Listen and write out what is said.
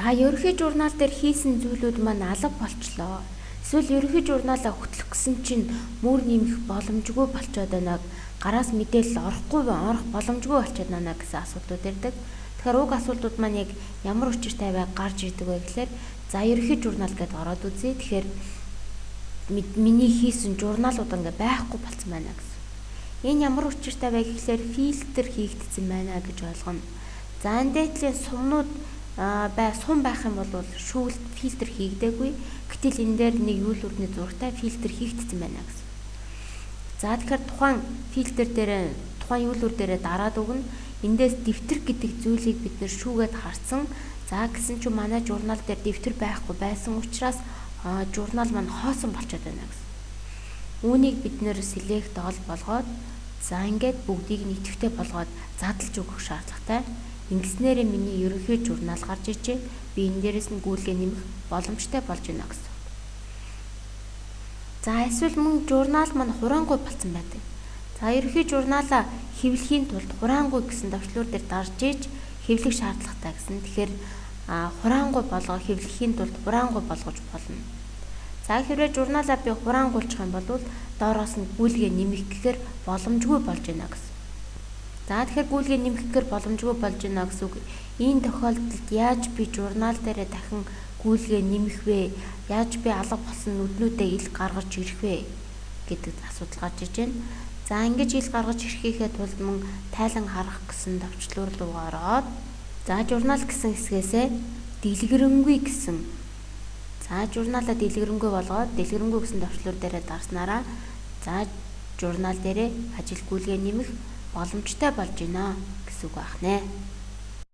та ерөнхий журнал дээр хийсэн зүйлүүд маань алга болчлоо. Эсвэл ерөнхий журналаа хөтлөх гэсэн чинь мөр нэмэх боломжгүй болчиход байна. Гараас мэдээлэл орох боломжгүй болчиход байна гэсэн асуудлууд ирдэг. Тэгэхээр уг асуултууд маань яг ямар учиртай байг гарч ирдэг вэ гэхээр за ерөнхий журнал гэдээ ороод үзье. Тэгэхээр миний хийсэн журналууд ингээ байхгүй болсон байна гэсэн. Энэ ямар учиртай вэ гэхээр фильтр хийгдсэн байна гэж ойлгоно. За энэ дээдлийн сумнууд сум байх юм бол шүүлт фильтр хийгдээгүй. Гэтэл энэ дээр нэг юул үрдний зурагтай фильтр хийгдсэн байна гэсэн. За тэгэхээр тухайн фильтр дээр тухайн юул үр дээрээ дараад өгнө. Эндээс дэвтэр гэдэг зүйлийг бид нэр шүүгээд харсан. За гэсэн чинь манай журнал дээр дэвтэр байхгүй байсан учраас журнал маань хоосон болчиход байна гэсэн. Үүнийг бид нэр select all болгоод за ингээд бүгдийг нийтвэтэй болгоод задлж өгөх шаардлагатай. Ингэснээр миний ерөнхий журнал гарч ижээ. Би энэ дээрээс нь гүйлгээ нэмэх боломжтой болж байна гэсэн. За эсвэл мөн журнал маань хураангуй болсон байдаг. За ерөнхий журналаа хэвлэхийн тулд хураангуй гэсэн төвчлөр дээр дарж иж хэвлэх шаардлагатай гэсэн. Тэгэхээр хураангуй хэвлэхийн тулд хураангуй болгож болно. За хэрвээ журналаа би хураангуйлчих юм бол доороос нь гүйлгээ нэмэх гэхээр боломжгүй болж байна гэсэн. За тэгэхээр гүйлгээ нэмэх гэхээр боломжгүй болж байна гэсэн үг. Энэ тохиолдолд яаж би журнал дээрээ дахин гүйлгээ нэмэх вэ? Яаж би алга болсон нүднүүдээ ил гаргаж ирэх вэ гэдэг асуудал гарч иж байна. За ингэж ил гаргаж ирэхийнхээ тулд мөн тайлан харах гэсэн төвчлөр рүү ороод за журнал гэсэн хэсгээсээ дэлгэрэнгүй гэсэн. За журналаа дэлгэрэнгүй болгоод дэлгэрэнгүй гэсэн төвчлөр дээрээ дарснараа за журнал дээрээ ажил гүйлгээ нэмэх боломжтой болж байна гэсэн үг байна.